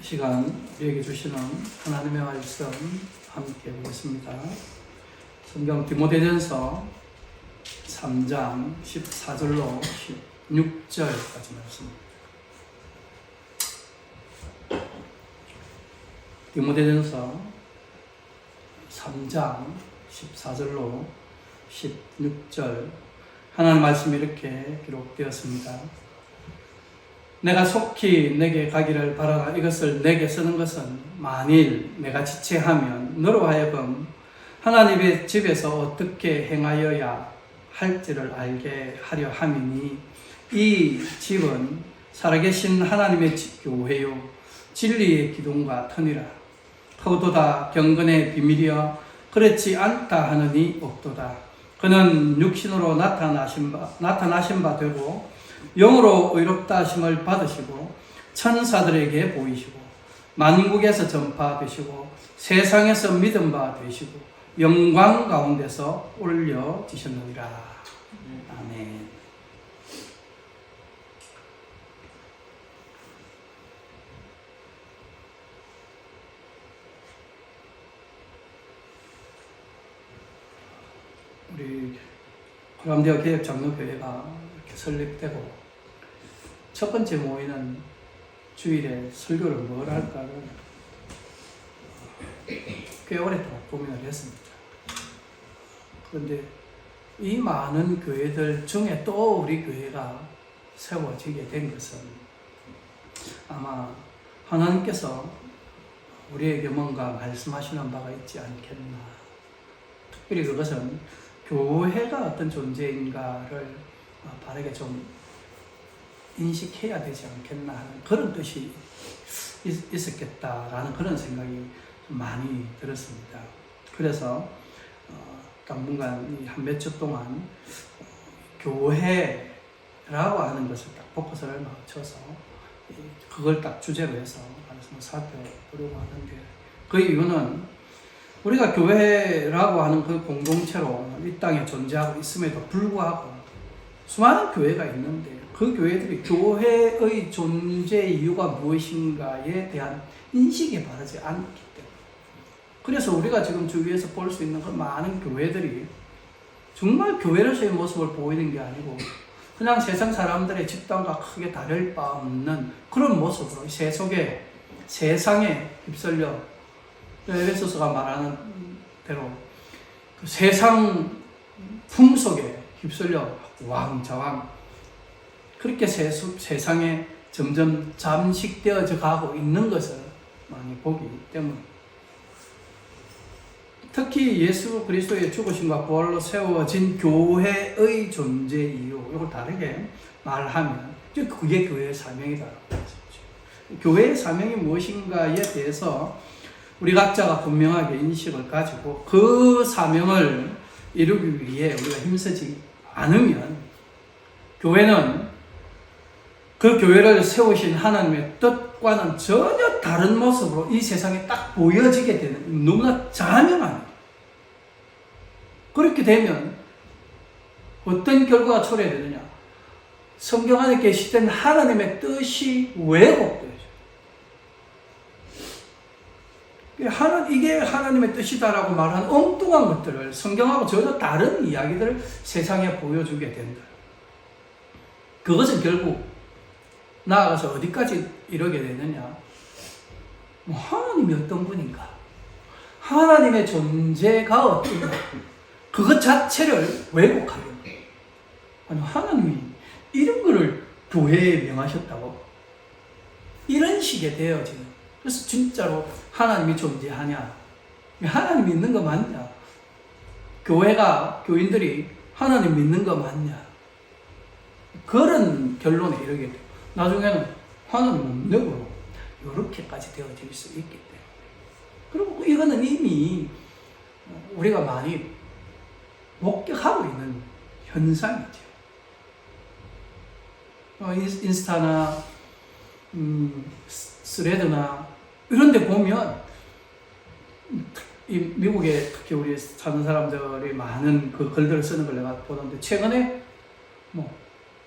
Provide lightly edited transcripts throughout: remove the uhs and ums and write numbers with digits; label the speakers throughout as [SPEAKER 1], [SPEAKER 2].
[SPEAKER 1] 이 시간 우리에게 주시는 하나님의 말씀 함께 보겠습니다. 성경 디모데전서 3장 14절로 16절까지 말씀입니다. 디모데전서 3장 14절로 16절 하나님 말씀이 이렇게 기록되었습니다. 내가 속히 내게 가기를 바라나 이것을 내게 쓰는 것은 만일 내가 지체하면 너로 하여금 하나님의 집에서 어떻게 행하여야 할지를 알게 하려 함이니 이 집은 살아계신 하나님의 교회요 진리의 기둥과 터니라. 터도다 경건의 비밀이여 그렇지 않다 하느니 없도다. 그는 육신으로 나타나신 바 되고 영으로 의롭다 하심을 받으시고 천사들에게 보이시고 만국에서 전파되시고 세상에서 믿음 바 되시고 영광 가운데서 올려지셨느니라. 아멘. 우리 호남대학 개혁장로교회가 이렇게 설립되고 첫 번째 모이는 주일에 설교를 뭘 할까를 꽤 오랫동안 고민을 했습니다. 그런데 이 많은 교회들 중에 또 우리 교회가 세워지게 된 것은 아마 하나님께서 우리에게 뭔가 말씀하시는 바가 있지 않겠나. 특별히 그것은 교회가 어떤 존재인가를 바르게 좀 인식해야 되지 않겠나 하는 그런 뜻이 있었겠다라는 그런 생각이 좀 많이 들었습니다. 그래서 당분간 한 몇 주 동안 교회라고 하는 것을 딱 포커스를 맞춰서 그걸 딱 주제로 해서 말씀을 살펴보려고 하는데, 그 이유는 우리가 교회라고 하는 그 공동체로 이 땅에 존재하고 있음에도 불구하고 수많은 교회가 있는데 그 교회들이 교회의 존재 이유가 무엇인가에 대한 인식이 바르지 않기 때문에, 그래서 우리가 지금 주위에서 볼 수 있는 그 많은 교회들이 정말 교회로서의 모습을 보이는 게 아니고 그냥 세상 사람들의 집단과 크게 다를 바 없는 그런 모습으로 세상에 휩쓸려 에베소서가 말하는 대로 그 세상 풍속에 휩쓸려 왕좌왕 그렇게 세상에 점점 잠식되어져 가고 있는 것을 많이 보기 때문에, 특히 예수 그리스도의 죽으심과 부활로 세워진 교회의 존재 이유, 이걸 다르게 말하면 그게 교회의 사명이다. 교회의 사명이 무엇인가에 대해서 우리 각자가 분명하게 인식을 가지고 그 사명을 이루기 위해 우리가 힘쓰지 않으면 교회는 그 교회를 세우신 하나님의 뜻과는 전혀 다른 모습으로 이 세상에 딱 보여지게 되는 너무나 자명한, 그렇게 되면 어떤 결과가 초래되느냐, 성경 안에 계시된 하나님의 뜻이 왜곡되죠. 이게 하나님의 뜻이다라고 말하는 엉뚱한 것들을 성경하고 전혀 다른 이야기들을 세상에 보여주게 된다. 그것은 결국 나아가서 어디까지 이르게 되느냐, 하나님이 어떤 분인가, 하나님의 존재가 어떤가, 그것 자체를 왜곡하려고. 아니, 하나님이 이런 거를 교회에 명하셨다고? 이런 식의 되어지는. 그래서 진짜로 하나님이 존재하냐, 하나님 믿는 거 맞냐, 교인들이 하나님 믿는 거 맞냐, 그런 결론에 이르게 돼요. 나중에는 하나님 없는 거로 이렇게까지 되어질 수 있기 때문에. 그리고 이거는 이미 우리가 많이 목격하고 있는 현상이죠. 인스타나 스레드나 이런 데 보면 이 미국에 특히 우리 사는 사람들이 많은 그 글들을 쓰는 걸 내가 보는데, 최근에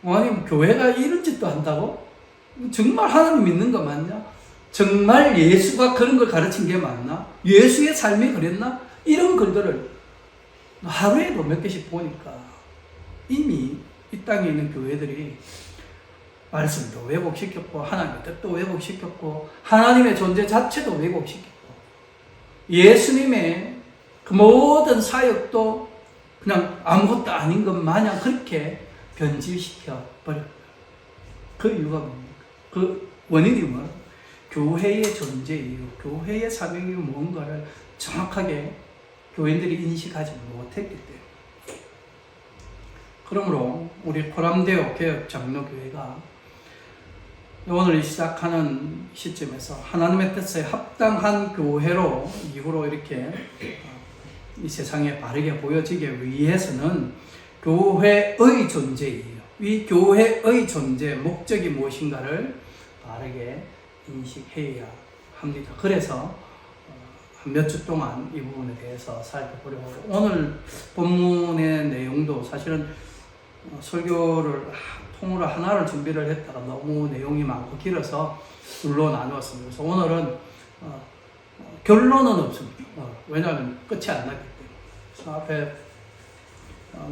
[SPEAKER 1] 아니 교회가 이런 짓도 한다고? 정말 하나님 믿는 거 맞냐? 정말 예수가 그런 걸 가르친 게 맞나? 예수의 삶이 그랬나? 이런 글들을 하루에도 몇 개씩 보니까 이미 이 땅에 있는 교회들이 말씀도 왜곡시켰고 하나님의 뜻도 왜곡시켰고 하나님의 존재 자체도 왜곡시켰고 예수님의 그 모든 사역도 그냥 아무것도 아닌 것 마냥 그렇게 변질시켜 버렸다. 그 이유가 뭡니까? 그 원인이 뭐야? 교회의 존재 이유, 교회의 사명이 뭔가를 정확하게 교인들이 인식하지 못했기 때문에. 그러므로 우리 포람대오 개혁장로교회가 오늘 시작하는 시점에서 하나님의 뜻에 합당한 교회로 이후로 이렇게 이 세상에 바르게 보여지기 위해서는 교회의 존재이에요. 이 교회의 존재, 목적이 무엇인가를 바르게 인식해야 합니다. 그래서 몇 주 동안 이 부분에 대해서 살펴보려고 해요. 오늘 본문의 내용도 사실은 설교를 통으로 하나를 준비를 했다가 너무 내용이 많고 길어서 둘로 나누었습니다. 그래서 오늘은 결론은 없습니다. 왜냐하면 끝이 안 나기 때문에. 그래서 앞에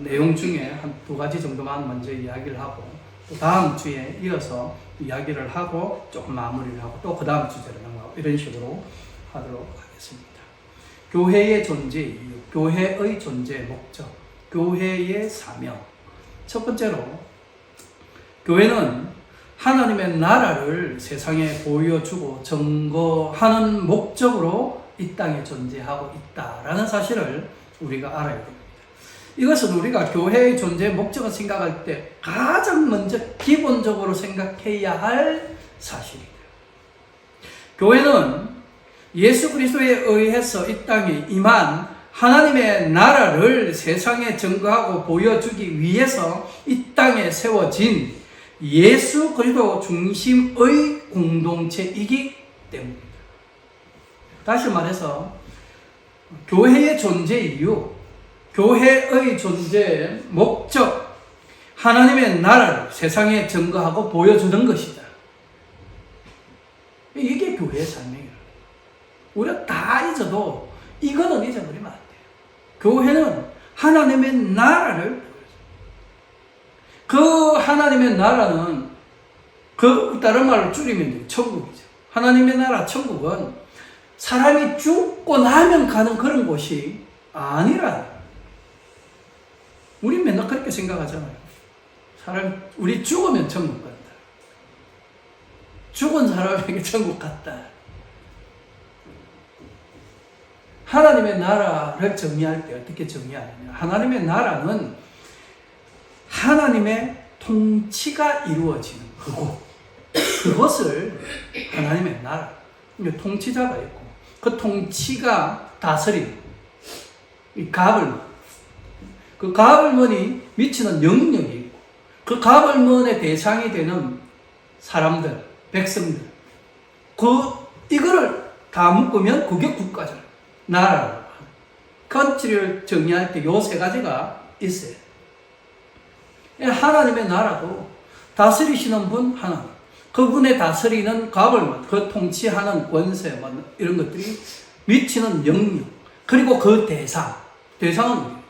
[SPEAKER 1] 내용 중에 한 2가지 정도만 먼저 이야기를 하고 또 다음 주에 이어서 이야기를 하고 조금 마무리를 하고 또 그 다음 주제로 넘어가고 이런 식으로 하도록 하겠습니다. 교회의 존재 이유, 교회의 존재 목적, 교회의 사명. 첫 번째로 교회는 하나님의 나라를 세상에 보여주고 증거하는 목적으로 이 땅에 존재하고 있다라는 사실을 우리가 알아야 됩니다. 이것은 우리가 교회의 존재 목적을 생각할 때 가장 먼저 기본적으로 생각해야 할 사실이다. 교회는 예수 그리스도에 의해서 이 땅에 임한 하나님의 나라를 세상에 증거하고 보여주기 위해서 이 땅에 세워진 예수 그리스도 중심의 공동체이기 때문입니다. 다시 말해서 교회의 존재 이유, 교회의 존재 목적, 하나님의 나라를 세상에 증거하고 보여주는 것이다. 이게 교회의 삶이에요. 우리가 다 잊어도 이거는 잊어버리면 안 돼요. 교회는 하나님의 나라를 보여줘요. 그 하나님의 나라는 그 다른 말로 줄이면 천국이죠. 하나님의 나라 천국은 사람이 죽고 나면 가는 그런 곳이 아니라 우리 맨날 그렇게 생각하잖아요. 우리 죽으면 천국 간다. 죽은 사람에게 천국 갔다. 하나님의 나라를 정의할 때 어떻게 정의하느냐. 하나님의 나라는 하나님의 통치가 이루어지는 그것을 하나님의 나라. 통치자가 있고 그 통치가 다스리는 이 가벌문. 그 가벌문이 미치는 영역이 있고 그 가벌문의 대상이 되는 사람들, 백성들. 이거를 다 묶으면 그게 국가잖아요. 나라로 컨트리를 정의할 때 요 3가지가 있어요. 하나님의 나라도 다스리시는 분 하나님, 그분의 다스리는 가벌문, 그 통치하는 권세 이런 것들이 미치는 영역, 그리고 그 대상은 뭐예요?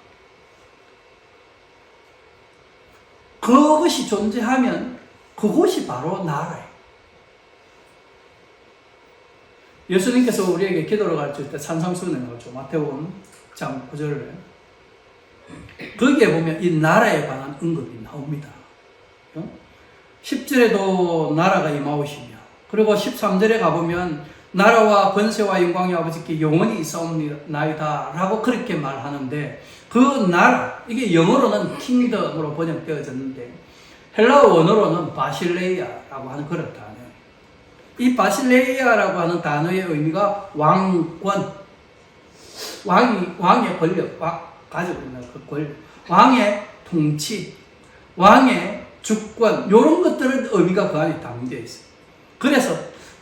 [SPEAKER 1] 그것이 존재하면 그것이 바로 나라예요. 예수님께서 우리에게 기도를 가르칠 때 산상수훈에 나오죠. 마태복음 장 9절에 거기에 보면 이 나라에 관한 언급이 나옵니다. 10절에도 나라가 임하오시며, 그리고 13절에 가보면 나라와 권세와 영광이 아버지께 영원히 있사옵나이다 라고 그렇게 말하는데, 그 나라, 이게 영어로는 킹덤으로 번역되어졌는데 헬라어 원어로는 바실레이아라고 하는 그런 단어. 이 바실레이아라고 하는 단어의 의미가 왕권, 왕의 권력, 가지고 있는 그 권력, 왕의 통치, 왕의 주권, 이런 것들의 의미가 그 안에 담겨 있어요. 그래서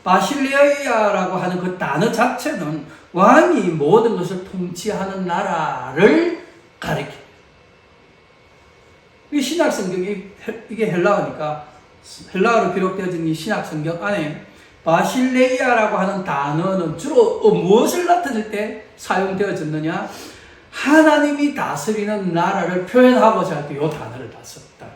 [SPEAKER 1] 바실레이아라고 하는 그 단어 자체는 왕이 모든 것을 통치하는 나라를 가리킵니다. 이 신약 성경이 이게 헬라어니까 헬라어로 기록되어진 이 신약 성경 안에 바실레이아라고 하는 단어는 주로 무엇을 나타낼 때 사용되어졌느냐? 하나님이 다스리는 나라를 표현하고자 할 때 이 단어를 다 썼다.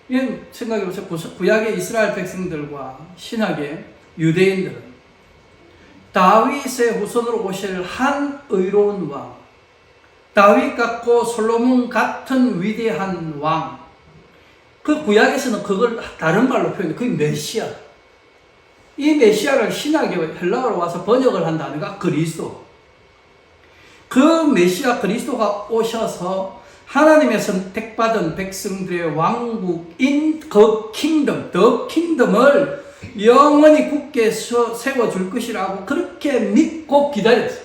[SPEAKER 1] 이건 생각해보세요. 구약의 이스라엘 백성들과 신약의 유대인들은 다윗의 후손으로 오실 한 의로운 왕, 다윗 같고 솔로몬 같은 위대한 왕, 그 구약에서는 그걸 다른 말로 표현해. 그게 메시아. 이 메시아를 신약의 헬라어로 와서 번역을 한 단어가 그리스도. 그 메시아 그리스도가 오셔서 하나님의 선택받은 백성들의 왕국인 그 킹덤, 더 킹덤을 영원히 굳게 세워줄 것이라고 그렇게 믿고 기다렸어요.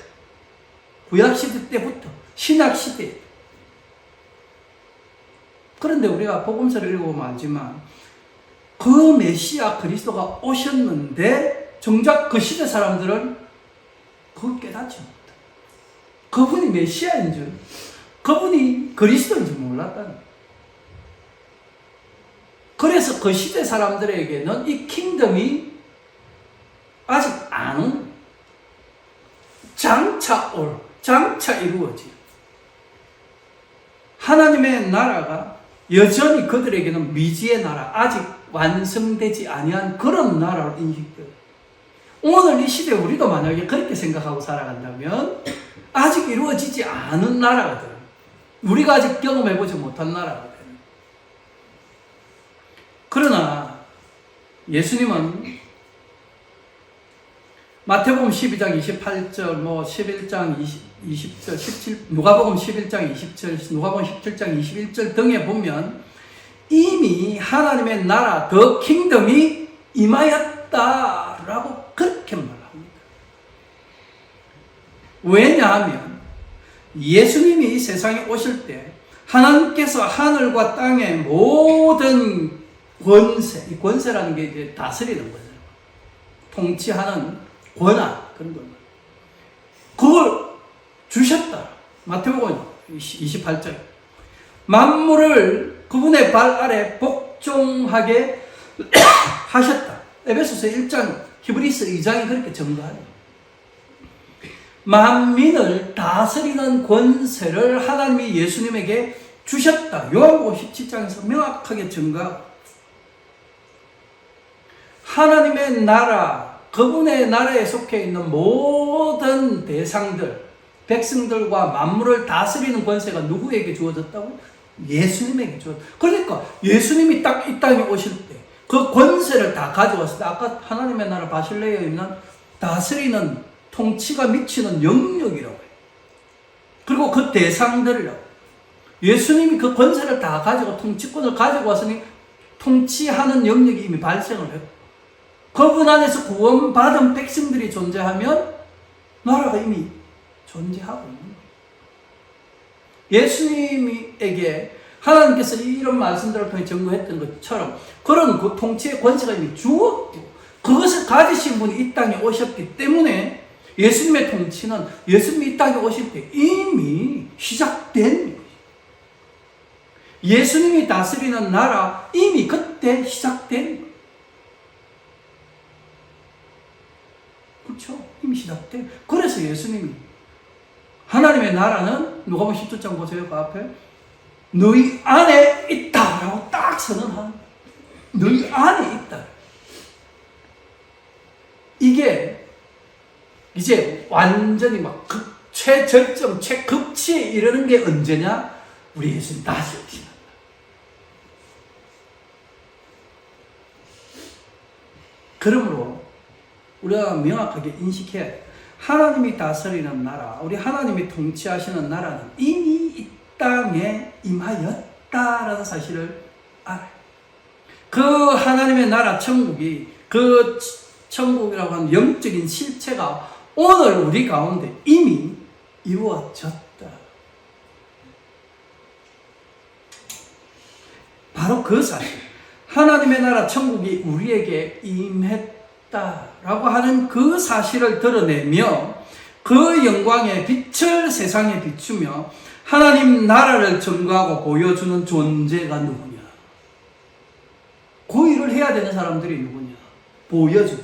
[SPEAKER 1] 구약시대 때부터, 신약시대. 그런데 우리가 복음서를 읽어보면 알지만 그 메시아 그리스도가 오셨는데 정작 그 시대 사람들은 그걸 깨닫지 못해. 그분이 메시아인 줄, 그분이 그리스도인 줄 몰랐다는 거예요. 그래서 그 시대 사람들에게는 이 킹덤이 아직 안 온, 장차 이루어질 하나님의 나라가 여전히 그들에게는 미지의 나라, 아직 완성되지 아니한 그런 나라로 인식돼요. 오늘 이 시대에 우리도 만약에 그렇게 생각하고 살아간다면 아직 이루어지지 않은 나라가 돼요. 우리가 아직 경험해보지 못한 나라가 돼요. 그러나 예수님은 마태복음 12장 28절, 11장 20절, 17, 누가복음 11장 20절, 누가복음 17장 21절 등에 보면 이미 하나님의 나라, 더 킹덤이 임하였다라고 그렇게 말합니다. 왜냐하면 예수님이 이 세상에 오실 때 하나님께서 하늘과 땅의 모든 권세, 이 권세라는 게 이제 다스리는 거예요. 통치하는 권한, 그런 겁니다. 그걸 주셨다. 마태복음 28절. 만물을 그분의 발 아래 복종하게 하셨다. 에베소서 1장, 히브리서 2장이 그렇게 증거하요. 만민을 다스리는 권세를 하나님이 예수님에게 주셨다. 요한복음 17장에서 명확하게 증거하고 하나님의 나라, 그분의 나라에 속해 있는 모든 대상들, 백성들과 만물을 다스리는 권세가 누구에게 주어졌다고? 예수님에게 주어졌다. 그러니까 예수님이 딱 이 땅에 오실 때 그 권세를 다 가져왔을 때 아까 하나님의 나라 바실레이아에 있는 다스리는 통치가 미치는 영역이라고 해요. 그리고 그 대상들이라고. 예수님이 그 권세를 다 가지고 통치권을 가지고 왔으니 통치하는 영역이 이미 발생을 했고 그분 안에서 구원받은 백성들이 존재하면 나라가 이미 존재하고 있는 거예요. 예수님에게 하나님께서 이런 말씀들을 통해 증거했던 것처럼 그런 그 통치의 권세가 이미 주었고 그것을 가지신 분이 이 땅에 오셨기 때문에 예수님의 통치는 예수님이 이 땅에 오실 때 이미 시작된 거예요. 예수님이 다스리는 나라 이미 그때 시작된 거예요. 그렇죠? 이미 시작된. 그래서 예수님이 하나님의 나라는 누가복음 17장 보세요. 그 앞에 너희 안에 있다라고 딱 선언한. 너희 안에 있다. 이게 이제 완전히 막 최절정, 최극치에 이르는 게 언제냐? 우리 예수님 다시 오시는. 그러므로 우리가 명확하게 인식해야 돼. 하나님이 다스리는 나라, 우리 하나님이 통치하시는 나라는 이미 이 땅에 임하였다라는 사실을 알아요. 그 하나님의 나라 천국이, 그 천국이라고 하는 영적인 실체가 오늘 우리 가운데 이미 이루어졌다. 바로 그 사실, 하나님의 나라 천국이 우리에게 임했다라고 하는 그 사실을 드러내며 그 영광의 빛을 세상에 비추며 하나님 나라를 증거하고 보여주는 존재가 누구냐? 뭘 해야 되는 사람들이 누구냐? 보여주고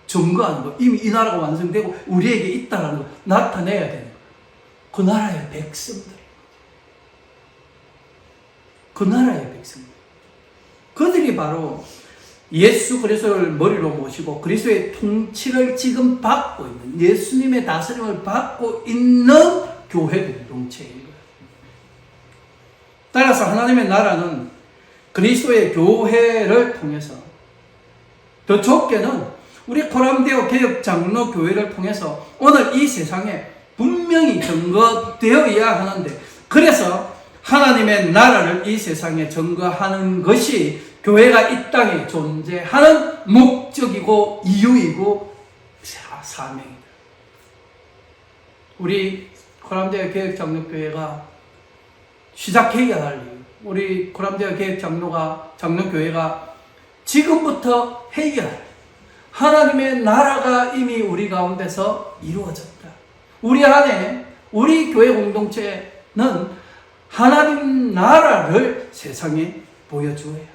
[SPEAKER 1] 증거하는 거. 이미 이 나라가 완성되고 우리에게 있다는 거 나타내야 되는 거. 그 나라의 백성들. 그 나라의 백성들. 그들이 바로 예수 그리스도를 머리로 모시고 그리스도의 통치를 지금 받고 있는, 예수님의 다스림을 받고 있는 교회 공동체인 거예요. 따라서 하나님의 나라는 그리스도의 교회를 통해서, 더 좁게는 우리 코람데오 개혁 장로 교회를 통해서 오늘 이 세상에 분명히 증거되어야 하는데, 그래서 하나님의 나라를 이 세상에 증거하는 것이 교회가 이 땅에 존재하는 목적이고 이유이고 사명이다. 우리 코람데오 개혁 장로교회가 시작해야 할 이유, 우리 코람데오 개혁 장로교회가 지금부터 해야 할, 하나님의 나라가 이미 우리 가운데서 이루어졌다. 우리 안에, 우리 교회 공동체는 하나님 나라를 세상에 보여주어야 합니다.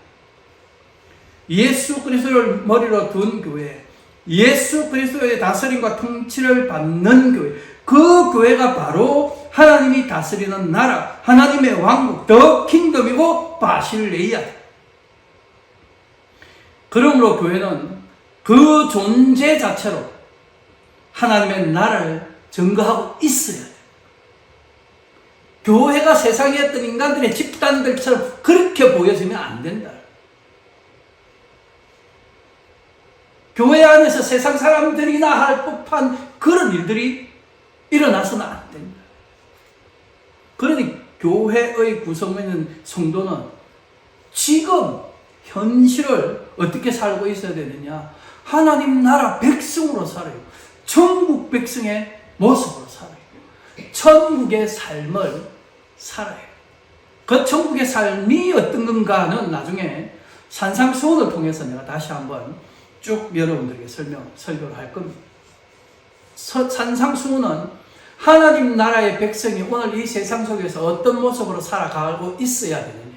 [SPEAKER 1] 예수 그리스도를 머리로 둔 교회, 예수 그리스도의 다스림과 통치를 받는 교회, 그 교회가 바로 하나님이 다스리는 나라, 하나님의 왕국, 더 킹덤이고 바실레이아다. 그러므로 교회는 그 존재 자체로 하나님의 나라를 증거하고 있어야 돼. 교회가 세상에 어떤 인간들의 집단들처럼 그렇게 보여지면 안 된다. 교회 안에서 세상 사람들이나 할 법한 그런 일들이 일어나서는 안 된다. 그러니 교회의 구성에 있는 성도는 지금 현실을 어떻게 살고 있어야 되느냐? 하나님 나라 백성으로 살아요. 천국 백성의 모습으로 살아요. 천국의 삶을 살아요. 그 천국의 삶이 어떤 건가는 나중에 산상수훈을 통해서 내가 다시 한번 쭉 여러분들에게 설교를 할 겁니다. 산상수훈은 하나님 나라의 백성이 오늘 이 세상 속에서 어떤 모습으로 살아가고 있어야 되느냐,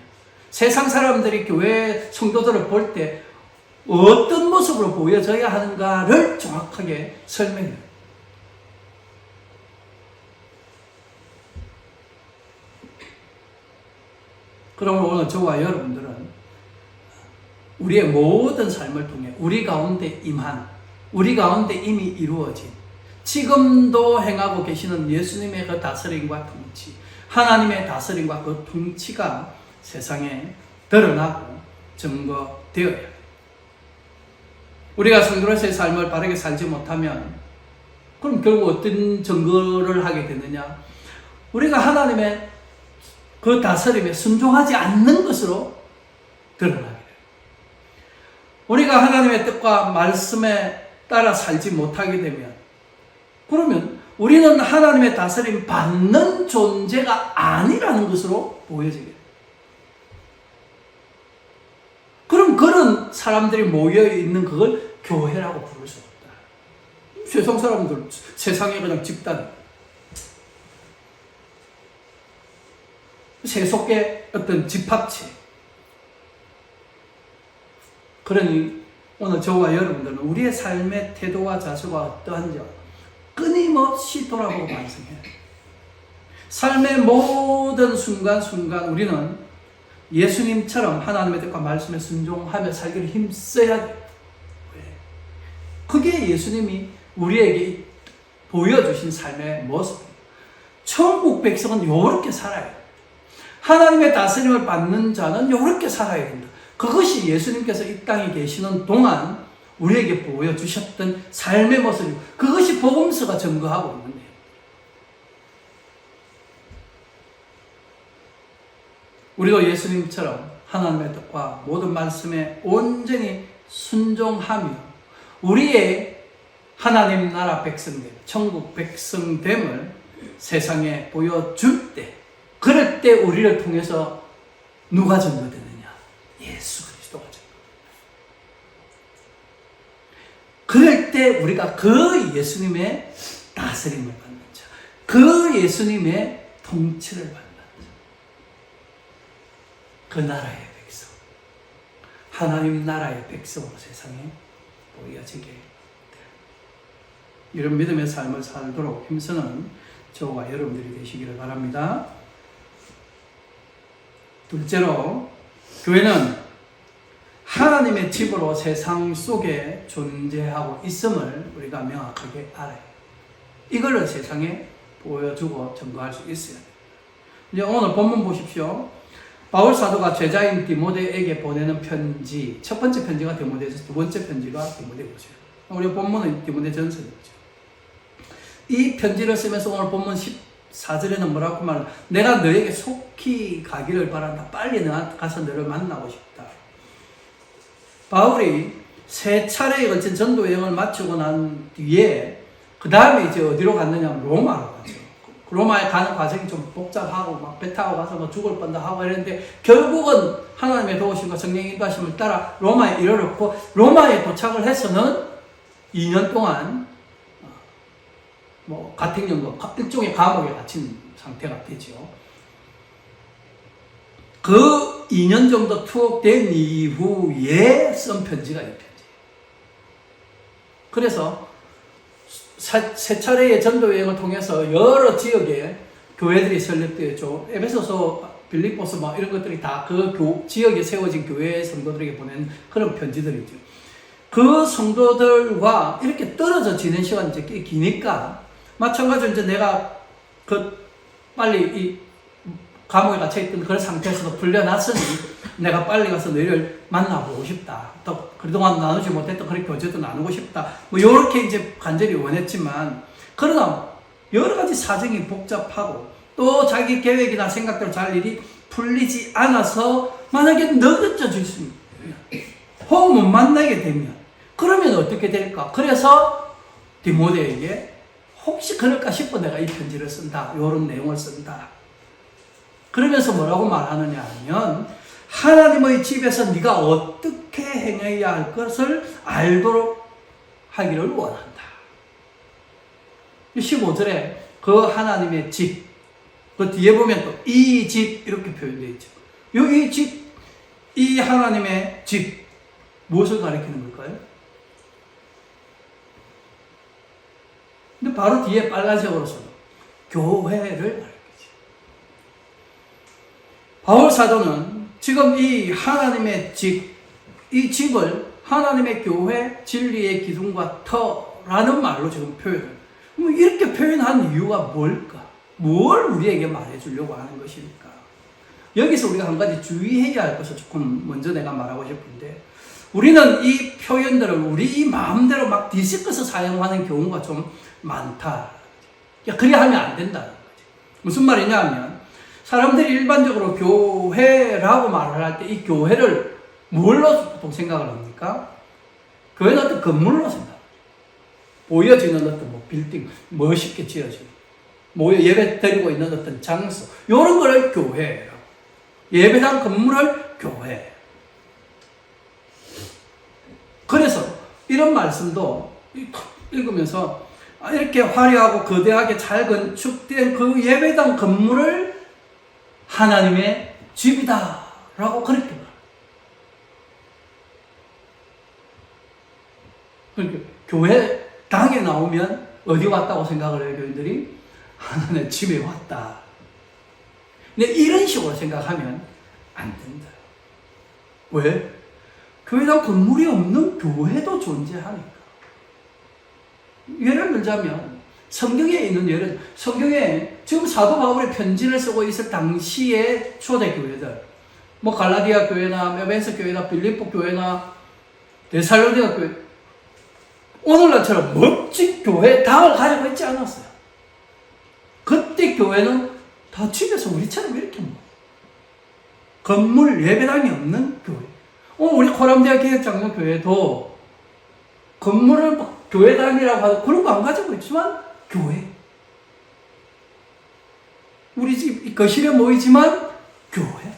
[SPEAKER 1] 세상 사람들이 교회 성도들을 볼 때 어떤 모습으로 보여져야 하는가를 정확하게 설명해요. 그러면 오늘 저와 여러분들은 우리의 모든 삶을 통해 우리 가운데 임한, 우리 가운데 이미 이루어진, 지금도 행하고 계시는 예수님의 그 다스림과 통치, 하나님의 다스림과 그 통치가 세상에 드러나고 증거되어야 합니다. 우리가 성도로서의 삶을 바르게 살지 못하면 그럼 결국 어떤 증거를 하게 되느냐? 우리가 하나님의 그 다스림에 순종하지 않는 것으로 드러나게 돼요. 우리가 하나님의 뜻과 말씀에 따라 살지 못하게 되면, 그러면 우리는 하나님의 다스림 받는 존재가 아니라는 것으로 보여지게 돼요. 그럼 그런 사람들이 모여있는 그걸 교회라고 부를 수 없다. 세상 사람들, 세상에 그냥 집단, 세속의 어떤 집합체. 그러니 오늘 저와 여러분들은 우리의 삶의 태도와 자세가 어떠한지 끊임없이 돌아보고 반성해야 돼요. 삶의 모든 순간순간 우리는 예수님처럼 하나님의 뜻과 말씀에 순종하며 살기를 힘써야 돼요. 왜? 그게 예수님이 우리에게 보여주신 삶의 모습이에요. 천국 백성은 이렇게 살아요. 하나님의 다스림을 받는 자는 이렇게 살아야 된다. 그것이 예수님께서 이 땅에 계시는 동안 우리에게 보여주셨던 삶의 모습이고, 그것이 복음서가 증거하고 있는 거예요. 우리도 예수님처럼 하나님의 뜻과 모든 말씀에 온전히 순종하며 우리의 하나님 나라 백성됨, 천국 백성됨을 세상에 보여줄 때, 그럴 때 우리를 통해서 누가 증거되느냐? 예수 그리스도가 증거됩니다. 그럴 때 우리가 그 예수님의 다스림을 받는 자, 그 예수님의 통치를 받는 자, 그 나라의 백성, 하나님 나라의 백성으로 세상에 보여지게 돼요. 이런 믿음의 삶을 살도록 힘쓰는 저와 여러분들이 되시기를 바랍니다. 둘째로, 교회는 하나님의 집으로 세상 속에 존재하고 있음을 우리가 명확하게 알아요. 이걸 세상에 보여주고 증거할 수 있어요. 이제 오늘 본문 보십시오. 바울 사도가 제자인 디모데에게 보내는 편지, 첫 번째 편지가 디모데서, 두 번째 편지가 디모데고요. 우리 본문은 디모데전서였죠. 이 편지를 쓰면서 오늘 본문 14절에는 뭐라고 말하나? 내가 너에게 속히 가기를 바란다. 빨리 너한테 가서 너를 만나고 싶다. 바울이 세 차례에 걸친 전도 여행을 마치고 난 뒤에 그 다음에 이제 어디로 갔느냐? 로마로 갔죠. 로마에 가는 과정이 좀 복잡하고 막 배 타고 가서 뭐 죽을 뻔도 하고 이랬는데 결국은 하나님의 도우심과 성령의 인도하심을 따라 로마에 이르렀고, 로마에 도착을 해서는 2년 동안 뭐 가택연금, 일종의 감옥에 갇힌 상태가 되죠. 그 2년 정도 투옥된 이후에 쓴 편지가 이 편지예요. 그래서 세 차례의 전도 여행을 통해서 여러 지역에 교회들이 설립되었죠. 에베소서, 빌립보서 뭐 이런 것들이 다 그 지역에 세워진 교회 성도들에게 보낸 그런 편지들이죠. 그 성도들과 이렇게 떨어져 지낸 시간이 이제 꽤 기니까, 마찬가지로 이제 내가 빨리 이 감옥에 갇혀있던 그런 상태에서도 풀려났으니 내가 빨리 가서 너희를 만나보고 싶다. 또 그동안 나누지 못했던 그런 교제도 나누고 싶다. 뭐 요렇게 이제 간절히 원했지만, 그러나 여러 가지 사정이 복잡하고 또 자기 계획이나 생각대로 잘 일이 풀리지 않아서 만약에 늦어질 수 있으면, 혹 못 만나게 되면 그러면 어떻게 될까? 그래서 디모데에게 혹시 그럴까 싶어 내가 이 편지를 쓴다. 이런 내용을 쓴다. 그러면서 뭐라고 말하느냐 하면, 하나님의 집에서 네가 어떻게 행해야 할 것을 알도록 하기를 원한다. 15절에 그 하나님의 집, 그 뒤에 보면 또 이 집 이렇게 표현되어 있죠. 이 집, 이 하나님의 집, 무엇을 가리키는 걸까요? 근데 바로 뒤에 빨간색으로서는 교회를 가리키죠. 바울 사도는 지금 이 하나님의 집, 이 집을 하나님의 교회, 진리의 기둥과 터라는 말로 지금 표현을. 이렇게 표현한 이유가 뭘까? 뭘 우리에게 말해주려고 하는 것일까? 여기서 우리가 한 가지 주의해야 할 것을 조금 먼저 내가 말하고 싶은데, 우리는 이 표현들을 우리 마음대로 막 뒤섞어서 사용하는 경우가 좀 많다. 그래 하면 안 된다는 거지. 무슨 말이냐 하면, 사람들이 일반적으로 교회라고 말을 할 때 이 교회를 뭘로 보통 생각을 합니까? 교회는 어떤 건물로 생각합니다. 보여지는 어떤 뭐 빌딩, 멋있게 지어진, 모여 예배 드리고 있는 어떤 장소, 이런 거를 교회라고. 예배당 건물을 교회. 그래서 이런 말씀도 읽으면서 이렇게 화려하고 거대하게 잘 건축된 그 예배당 건물을 하나님의 집이다 라고 그렇게 말합니다. 그러니까 교회당에 나오면 어디 왔다고 생각을 해요, 교인들이? 하나님의 집에 왔다. 근데 이런 식으로 생각하면 안 된다. 왜? 교회당 건물이 없는 교회도 존재하니까. 예를 들자면 성경에 있는 예를, 성경에 지금 사도 바울의 편지를 쓰고 있을 당시의 초대교회들, 뭐 갈라디아 교회나 에베소 교회나 빌립보 교회나 데살로니가 교회, 오늘날처럼 멋진 교회당을 가지고 있지 않았어요. 그때 교회는 다 집에서 우리처럼 이렇게 뭐 건물 예배당이 없는 교회. 우리 코람대학 기획장로교회도 건물을 교회당이라고 하고 그런 거 안 가지고 있지만 교회. 우리 집 거실에 모이지만 교회.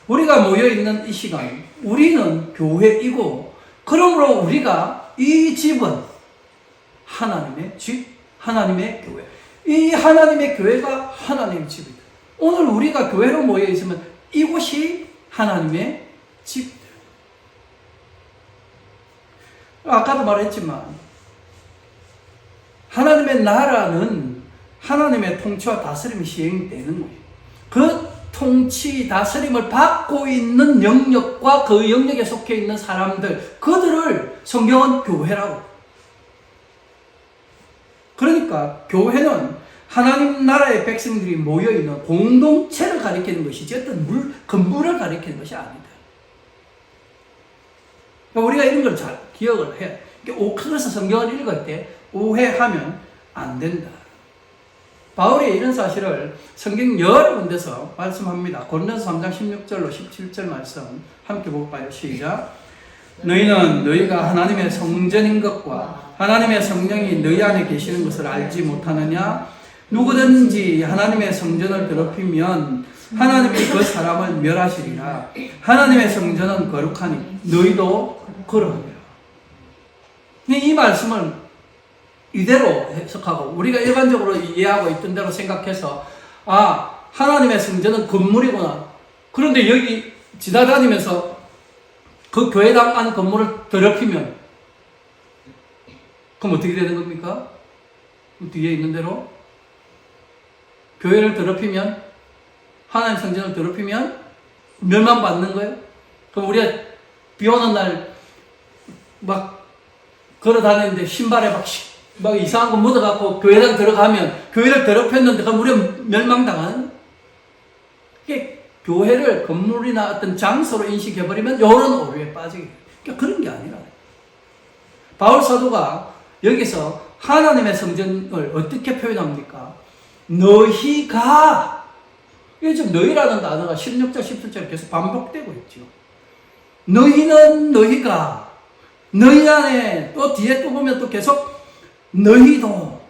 [SPEAKER 1] 우리가 모여있는 이 시간, 우리는 교회이고, 그러므로 우리가 이 집은 하나님의 집, 하나님의 교회. 이 하나님의 교회가 하나님의 집이다. 오늘 우리가 교회로 모여있으면 이곳이 하나님의 집. 아까도 말했지만 하나님의 나라는 하나님의 통치와 다스림이 시행되는 거예요. 그 통치, 다스림을 받고 있는 영역과 그 영역에 속해 있는 사람들, 그들을 성경은 교회라고. 그러니까 교회는 하나님 나라의 백성들이 모여있는 공동체를 가리키는 것이지 어떤 건물을 가리키는 것이 아니다. 그러니까 우리가 이런 걸 잘 기억을 해야 돼. 그래서 성경을 읽을 때 오해하면 안 된다. 바울이 이런 사실을 성경 여러 군데서 말씀합니다. 고린도서 3장 16절로 17절 말씀 함께 볼까요? 시작. 너희는 너희가 하나님의 성전인 것과 하나님의 성령이 너희 안에 계시는 것을 알지 못하느냐? 누구든지 하나님의 성전을 더럽히면 하나님이 그 사람을 멸하시리라. 하나님의 성전은 거룩하니 너희도 그러하리라. 이 말씀을 이대로 해석하고 우리가 일반적으로 이해하고 있던 대로 생각해서 하나님의 성전은 건물이구나. 그런데 여기 지나다니면서 그 교회당 안 건물을 더럽히면 그럼 어떻게 되는 겁니까? 뒤에 있는 대로 교회를 더럽히면, 하나님 성전을 더럽히면 멸망받는 거예요? 그럼 우리가 비 오는 날 막 걸어 다니는데 신발에 막 이상한 거 묻어갖고 교회당 들어가면 교회를 더럽혔는데 그럼 우리가 멸망당하는? 이게 교회를 건물이나 어떤 장소로 인식해버리면 이런 오류에 빠지게 돼요. 그러니까 그런 게 아니라. 바울 사도가 여기서 하나님의 성전을 어떻게 표현합니까? 너희가, 이게 지금 너희라는 단어가 16절, 17절 계속 반복되고 있죠. 너희는 너희가, 너희 안에 또 뒤에 또 보면 또 계속 너희도.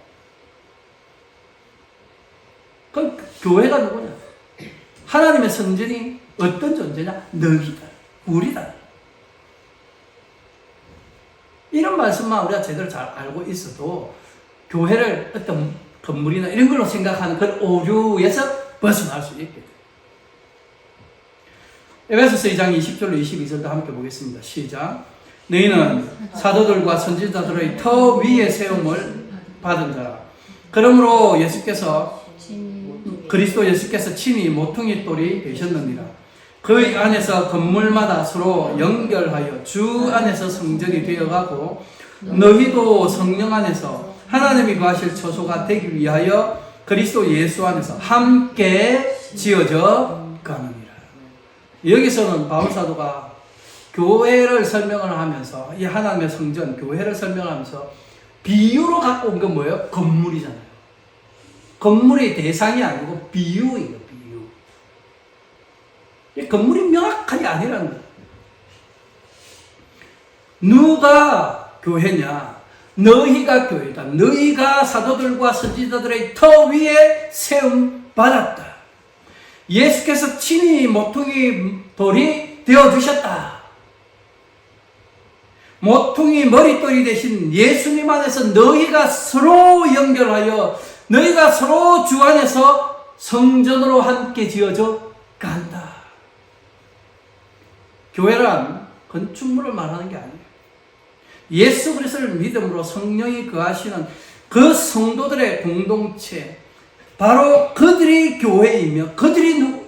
[SPEAKER 1] 그럼 교회가 누구냐? 하나님의 성전이 어떤 존재냐? 너희다. 우리다. 이런 말씀만 우리가 제대로 잘 알고 있어도 교회를 어떤 건물이나 이런 걸로 생각하는 그런 오류에서 벗어날 수 있게 돼요. 에베소서 2장 20절로 22절도 함께 보겠습니다. 시작. 너희는 사도들과 선지자들의 터 위에 세움을 받은 자라. 그러므로 그리스도 예수께서 친히 모퉁이 돌이 되셨느니라. 그 안에서 건물마다 서로 연결하여 주 안에서 성전이 되어가고 너희도 성령 안에서 하나님이 거하실 처소가 되기 위하여 그리스도 예수 안에서 함께 지어져 가느니라. 여기서는 바울 사도가 교회를 설명을 하면서 이 하나님의 성전, 교회를 설명하면서 비유로 갖고 온 건 뭐예요? 건물이잖아요. 건물의 대상이 아니고 비유예요. 비유. 건물이 명확하게 아니라는 거예요. 누가 교회냐? 너희가 교회다. 너희가 사도들과 선지자들의 터 위에 세움 받았다. 예수께서 친히 모퉁이 돌이 되어주셨다. 모퉁이 머릿돌이 되신 예수님 안에서 너희가 서로 연결하여 너희가 서로 주 안에서 성전으로 함께 지어져 간다. 교회란 건축물을 말하는 게 아니에요. 예수 그리스도를 믿음으로 성령이 거하시는 그 성도들의 공동체, 바로 그들이 교회이며 그들이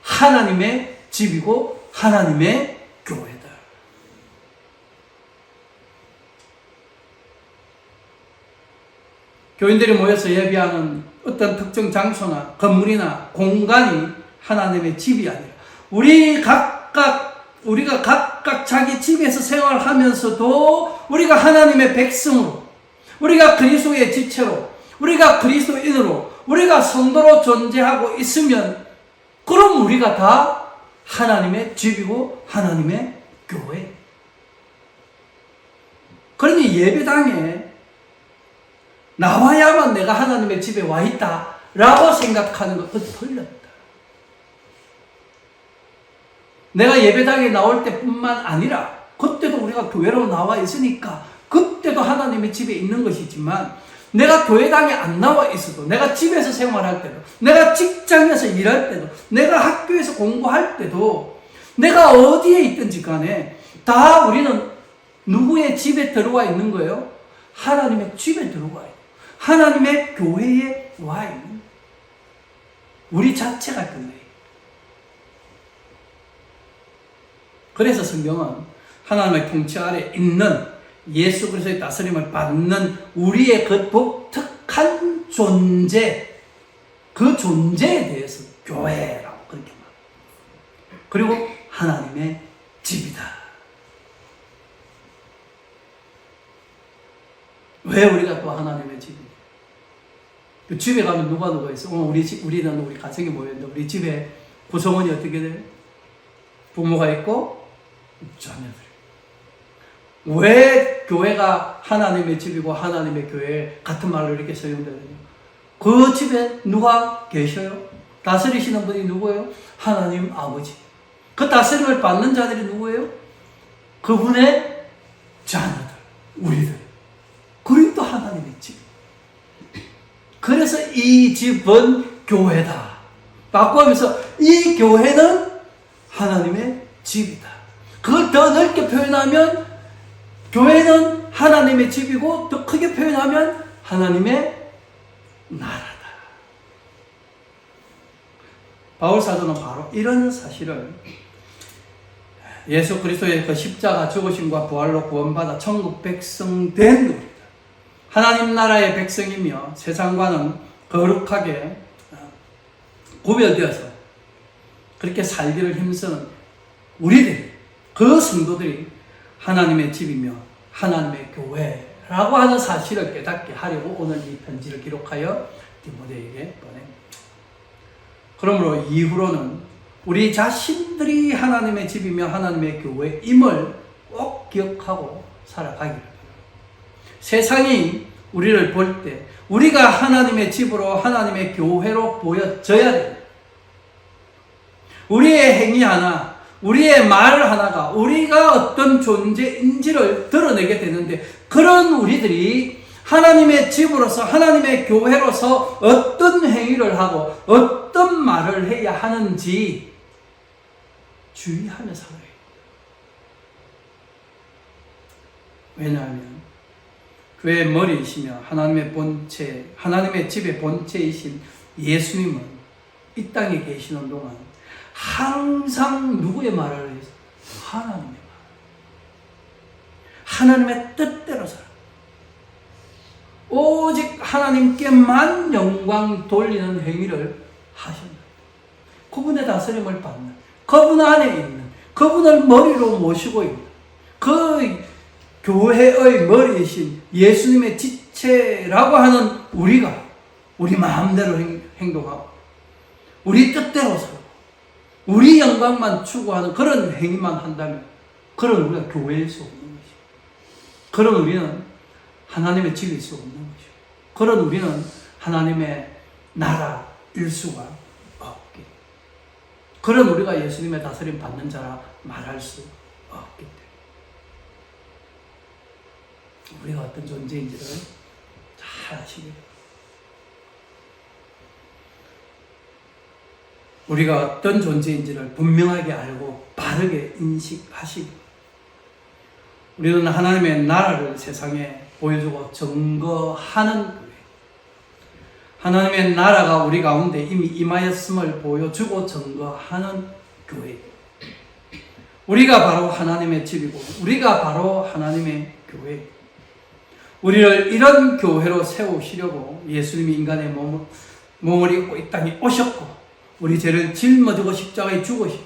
[SPEAKER 1] 하나님의 집이고 하나님의 교회다. 교인들이 모여서 예배하는 어떤 특정 장소나 건물이나 공간이 하나님의 집이 아니라 우리가 각각 자기 집에서 생활하면서도 우리가 하나님의 백성으로, 우리가 그리스도의 지체로, 우리가 그리스도인으로, 우리가 성도로 존재하고 있으면 그럼 우리가 다 하나님의 집이고 하나님의 교회. 그러니 예배당에 나와야만 내가 하나님의 집에 와 있다 라고 생각하는 것도 틀렸다. 내가 예배당에 나올 때뿐만 아니라 그때도 우리가 교회로 나와 있으니까 그때도 하나님의 집에 있는 것이지만 내가 교회당에 안 나와 있어도, 내가 집에서 생활할 때도, 내가 직장에서 일할 때도, 내가 학교에서 공부할 때도, 내가 어디에 있든지 간에 다 우리는 누구의 집에 들어와 있는 거예요? 하나님의 집에 들어와 있는, 하나님의 교회에 와 있는, 우리 자체가 교회예요. 그래서 성경은 하나님의 통치 아래 있는, 예수 그리스도의 다스림을 받는 우리의 그 독특한 존재, 그 존재에 대해서 교회라고 그렇게 말합니다. 그리고 하나님의 집이다. 왜 우리가 또 하나님의 집이냐? 그 집에 가면 누가 있어? 우리는 가정이 모였는데 우리 집에 구성원이 어떻게 돼요? 부모가 있고 자녀들. 왜 교회가 하나님의 집이고 하나님의 교회 같은 말로 이렇게 사용되느냐? 그 집에 누가 계셔요? 다스리시는 분이 누구예요? 하나님 아버지. 그 다스림을 받는 자들이 누구예요? 그분의 자녀들, 우리들. 그리고 또 하나님의 집. 그래서 이 집은 교회다. 바꾸면서 이 교회는 하나님의 집이다. 그걸 더 넓게 표현하면 교회는 하나님의 집이고, 더 크게 표현하면 하나님의 나라다. 바울 사도는 바로 이런 사실을 예수 그리스도의 그 십자가 죽으심과 부활로 구원받아 천국 백성 된 우리들, 하나님 나라의 백성이며 세상과는 거룩하게 구별되어서 그렇게 살기를 힘쓰는 우리들, 그 성도들이 하나님의 집이며 하나님의 교회라고 하는 사실을 깨닫게 하려고 오늘 이 편지를 기록하여 디모데에게 보냅니다. 그러므로 이후로는 우리 자신들이 하나님의 집이며 하나님의 교회임을 꼭 기억하고 살아가기를 바랍니다. 세상이 우리를 볼 때 우리가 하나님의 집으로, 하나님의 교회로 보여져야 됩니다. 우리의 행위 하나, 우리의 말 하나가 우리가 어떤 존재인지를 드러내게 되는데, 그런 우리들이 하나님의 집으로서, 하나님의 교회로서 어떤 행위를 하고 어떤 말을 해야 하는지 주의하며 살아야 해요. 왜냐하면 교회의 머리이시며 하나님의 본체, 하나님의 집의 본체이신 예수님은 이 땅에 계시는 동안 항상 누구의 말을 해서? 하나님의 말. 하나님의 뜻대로 살아. 오직 하나님께만 영광 돌리는 행위를 하신다. 그분의 다스림을 받는, 그분 안에 있는, 그분을 머리로 모시고 있는 그 교회의 머리이신 예수님의 지체라고 하는 우리가 우리 마음대로 행동하고 우리 뜻대로 살고 우리 영광만 추구하는 그런 행위만 한다면, 그런 우리가 교회일 수 없는 것이고, 그런 우리는 하나님의 집일 수 없는 것이고, 그런 우리는 하나님의 나라일 수가 없기, 그런 우리가 예수님의 다스림 받는 자라 말할 수 없기 때문에 우리가 어떤 존재인지를 잘 아시기 바랍니다. 우리가 어떤 존재인지를 분명하게 알고 바르게 인식하시고, 우리는 하나님의 나라를 세상에 보여주고 증거하는 교회, 하나님의 나라가 우리 가운데 이미 임하였음을 보여주고 증거하는 교회, 우리가 바로 하나님의 집이고 우리가 바로 하나님의 교회, 우리를 이런 교회로 세우시려고 예수님이 인간의 몸을 입고 이 땅에 오셨고, 우리 죄를 짊어지고 십자가에 죽으시고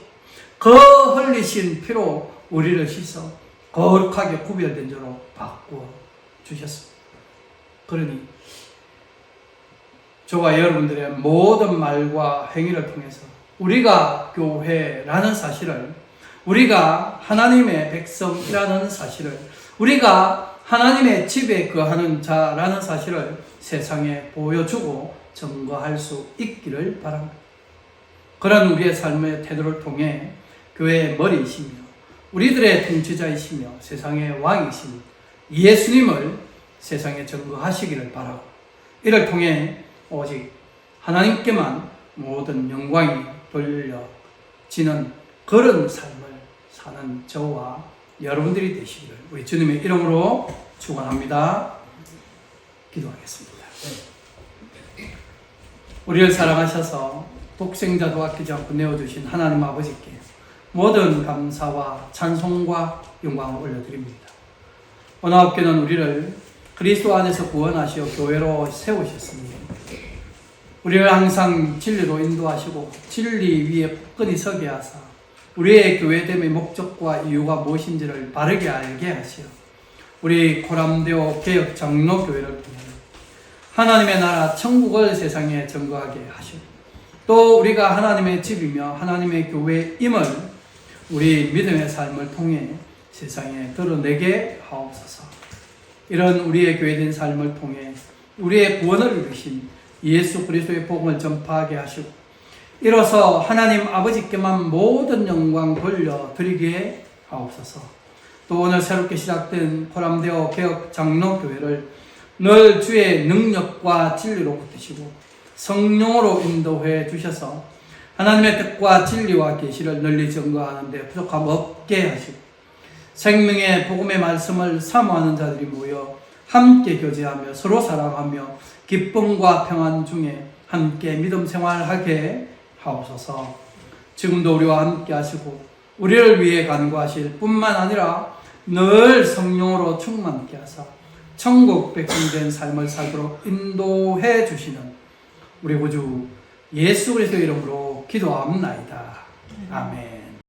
[SPEAKER 1] 그 흘리신 피로 우리를 씻어 거룩하게 구별된 자로 바꾸어 주셨습니다. 그러니 저와 여러분들의 모든 말과 행위를 통해서 우리가 교회라는 사실을, 우리가 하나님의 백성이라는 사실을, 우리가 하나님의 집에 거하는 자라는 사실을 세상에 보여주고 증거할 수 있기를 바랍니다. 그런 우리의 삶의 태도를 통해 교회의 머리이시며 우리들의 통치자이시며 세상의 왕이신 예수님을 세상에 증거하시기를 바라고, 이를 통해 오직 하나님께만 모든 영광이 돌려지는 그런 삶을 사는 저와 여러분들이 되시기를 우리 주님의 이름으로 축원합니다. 기도하겠습니다. 우리를 사랑하셔서 독생자도 아끼지 않고 내어주신 하나님 아버지께 모든 감사와 찬송과 영광을 올려드립니다. 오늘 학교는 우리를 그리스도 안에서 구원하시어 교회로 세우셨습니다. 우리를 항상 진리로 인도하시고 진리 위에 굳건히 서게 하사 우리의 교회됨의 목적과 이유가 무엇인지를 바르게 알게 하시어 우리 코람데오 개혁 장로교회를 통해 하나님의 나라 천국을 세상에 증거하게 하시고 또 우리가 하나님의 집이며 하나님의 교회임을 우리 믿음의 삶을 통해 세상에 드러내게 하옵소서. 이런 우리의 교회된 삶을 통해 우리의 구원을 이루신 예수 그리스도의 복음을 전파하게 하시고 이로써 하나님 아버지께만 모든 영광 돌려드리게 하옵소서. 또 오늘 새롭게 시작된 코람데오 개혁 장로교회를 늘 주의 능력과 진리로 붙드시고 성령으로 인도해 주셔서 하나님의 뜻과 진리와 계시를 널리 증거하는 데 부족함 없게 하시고 생명의 복음의 말씀을 사모하는 자들이 모여 함께 교제하며 서로 사랑하며 기쁨과 평안 중에 함께 믿음 생활하게 하옵소서. 지금도 우리와 함께 하시고 우리를 위해 간구하실 뿐만 아니라 늘 성령으로 충만케 하사 천국 백성된 삶을 살도록 인도해 주시는 우리 구주 예수 그리스도의 이름으로 기도합나이다. 아멘.